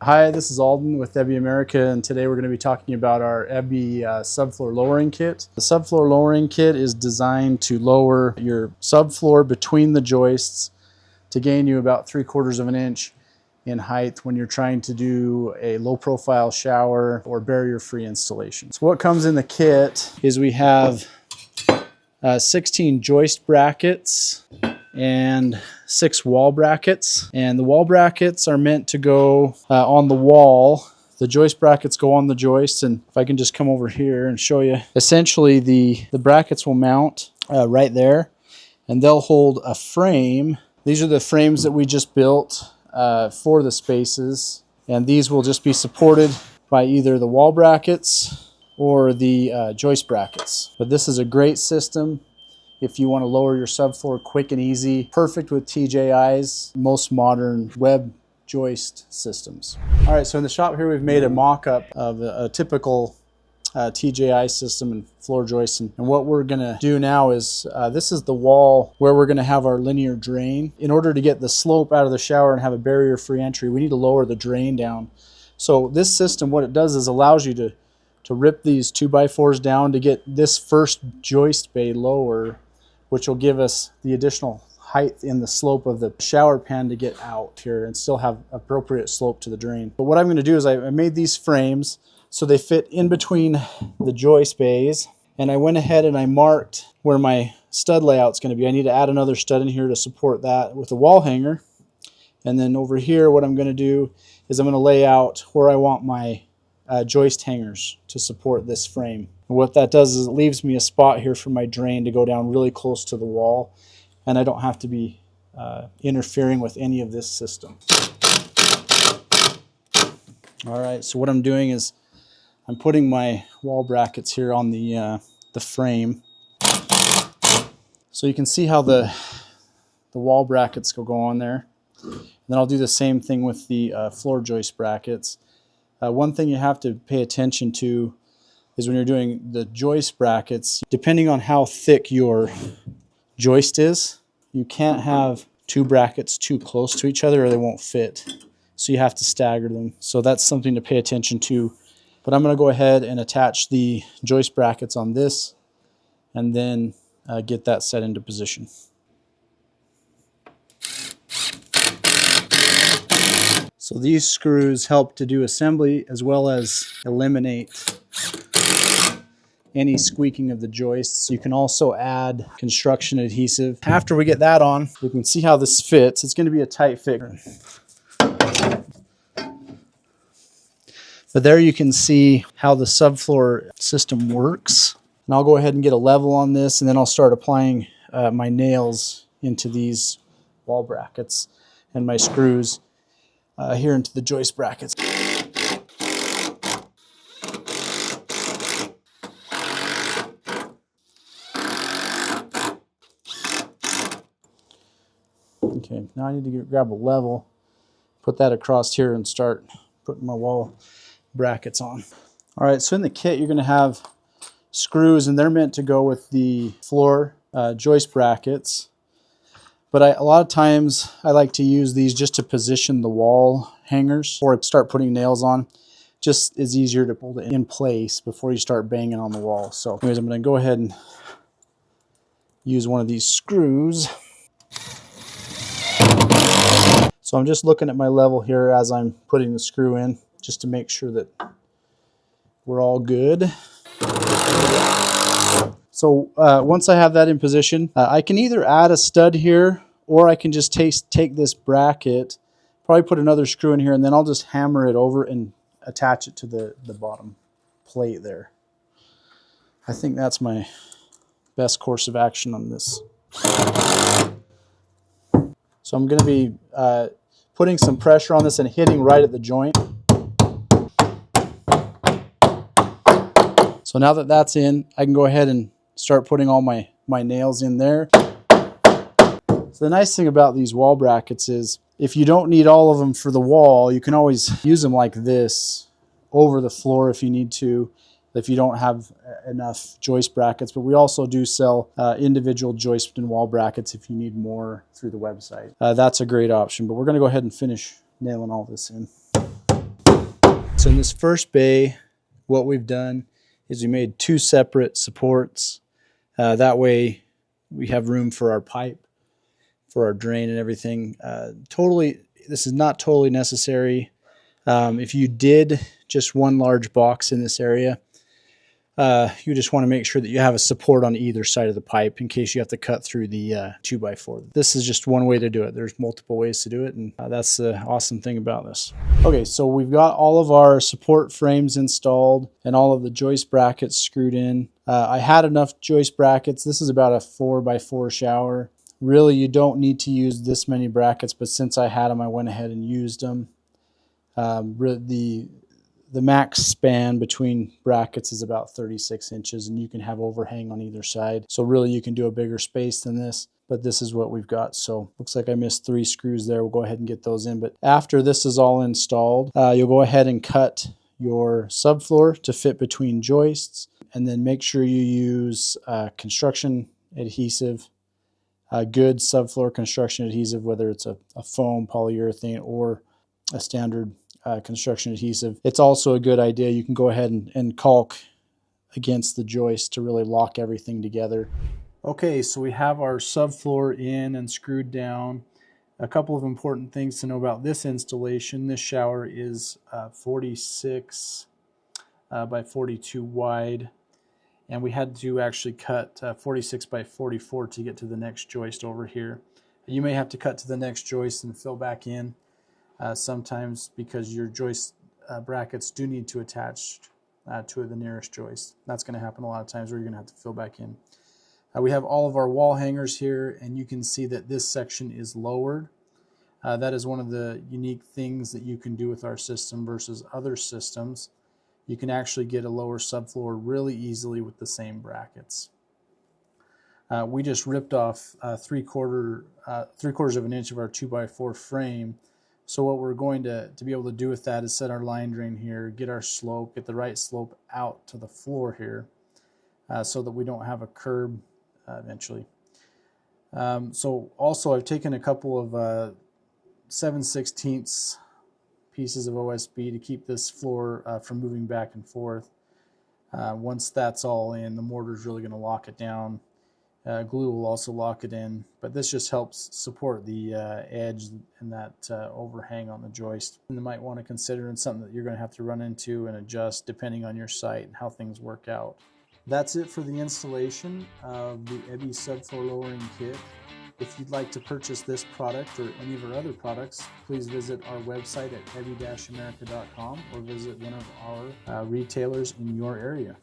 Hi, this is Alden with Ebbe America, and today we're going to be talking about our Ebbe Subfloor Lowering Kit. The Subfloor Lowering Kit is designed to lower your subfloor between the joists to gain you about 3/4 of an inch in height when you're trying to do a low-profile shower or barrier-free installation. So what comes in the kit is we have 16 joist brackets and 6 wall brackets, and the wall brackets are meant to go on the wall. The joist brackets go on the joists, and if I can just come over here and show you, essentially the brackets will mount right there, and they'll hold a frame. These are the frames that we just built for the spaces, and these will just be supported by either the wall brackets or the joist brackets. But this is a great system if you want to lower your subfloor quick and easy, perfect with TJI's most modern web joist systems. All right, so in the shop here we've made a mock-up of a typical TJI system and floor joist, and what we're gonna do now is this is the wall where we're gonna have our linear drain. In order to get the slope out of the shower and have a barrier-free entry, we need to lower the drain down. So this system, what it does is allows you to rip these 2x4s down to get this first joist bay lower, which will give us the additional height in the slope of the shower pan to get out here and still have appropriate slope to the drain. But what I'm going to do is I made these frames so they fit in between the joist bays, and I went ahead and I marked where my stud layout's going to be. I need to add another stud in here to support that with a wall hanger. And then over here what I'm going to do is I'm going to lay out where I want my joist hangers to support this frame. And what that does is it leaves me a spot here for my drain to go down really close to the wall, and I don't have to be interfering with any of this system. All right, so what I'm doing is I'm putting my wall brackets here on the frame. So you can see how the wall brackets will go on there. And then I'll do the same thing with the floor joist brackets. One thing you have to pay attention to is when you're doing the joist brackets, depending on how thick your joist is, you can't have 2 brackets too close to each other or they won't fit. So you have to stagger them. So that's something to pay attention to. But I'm going to go ahead and attach the joist brackets on this and then get that set into position. So these screws help to do assembly as well as eliminate any squeaking of the joists. You can also add construction adhesive. After we get that on, you can see how this fits. It's going to be a tight fit. But there you can see how the subfloor system works. And I'll go ahead and get a level on this, and then I'll start applying my nails into these wall brackets and my screws here into the joist brackets. Okay, now I need to grab a level, put that across here, and start putting my wall brackets on. All right, so in the kit you're going to have screws, and they're meant to go with the floor joist brackets. But a lot of times I like to use these just to position the wall hangers or start putting nails on. Just is easier to hold it in place before you start banging on the wall. So anyways, I'm going to go ahead and use one of these screws. So I'm just looking at my level here as I'm putting the screw in, just to make sure that we're all good. So once I have that in position, I can either add a stud here, or I can just take this bracket, probably put another screw in here, and then I'll just hammer it over and attach it to the bottom plate there. I think that's my best course of action on this. So I'm going to be putting some pressure on this and hitting right at the joint. So now that that's in, I can go ahead and start putting all my nails in there. So the nice thing about these wall brackets is if you don't need all of them for the wall, you can always use them like this over the floor if you need to, if you don't have enough joist brackets. But we also do sell individual joist and wall brackets if you need more through the website. That's a great option, but we're going to go ahead and finish nailing all this in. So in this first bay, what we've done is we made 2 separate supports. That way we have room for our pipe, for our drain and everything. This is not totally necessary. If you did just one large box in this area, you just want to make sure that you have a support on either side of the pipe in case you have to cut through the 2x4. This is just one way to do it. There's multiple ways to do it, and that's the awesome thing about this. Okay, so we've got all of our support frames installed and all of the joist brackets screwed in. I had enough joist brackets. This is about a 4x4 shower. Really, you don't need to use this many brackets, but since I had them, I went ahead and used them. The max span between brackets is about 36 inches, and you can have overhang on either side. So really you can do a bigger space than this, but this is what we've got. So looks like I missed 3 screws there. We'll go ahead and get those in. But after this is all installed, you'll go ahead and cut your subfloor to fit between joists, and then make sure you use construction adhesive, good subfloor construction adhesive, whether it's a foam, polyurethane, or a standard construction adhesive. It's also a good idea. You can go ahead and caulk against the joist to really lock everything together. Okay, so we have our subfloor in and screwed down. A couple of important things to know about this installation. This shower is 46 by 42 wide, and we had to actually cut 46 by 44 to get to the next joist over here. You may have to cut to the next joist and fill back in sometimes, because your joist brackets do need to attach to the nearest joist. That's going to happen a lot of times where you're going to have to fill back in. We have all of our wall hangers here, and you can see that this section is lowered. That is one of the unique things that you can do with our system versus other systems. You can actually get a lower subfloor really easily with the same brackets. We just ripped off 3/4 of an inch of our 2x4 frame. So what we're going to be able to do with that is set our line drain here, get our slope, get the right slope out to the floor here, so that we don't have a curb eventually. So also I've taken a couple of 7/16 pieces of OSB to keep this floor from moving back and forth. Once that's all in, the mortar is really going to lock it down. Glue will also lock it in, but this just helps support the edge and that overhang on the joist. And you might want to consider in something that you're going to have to run into and adjust depending on your site and how things work out. That's it for the installation of the Ebbe Subfloor Lowering Kit. If you'd like to purchase this product or any of our other products, please visit our website at ebbe-america.com or visit one of our retailers in your area.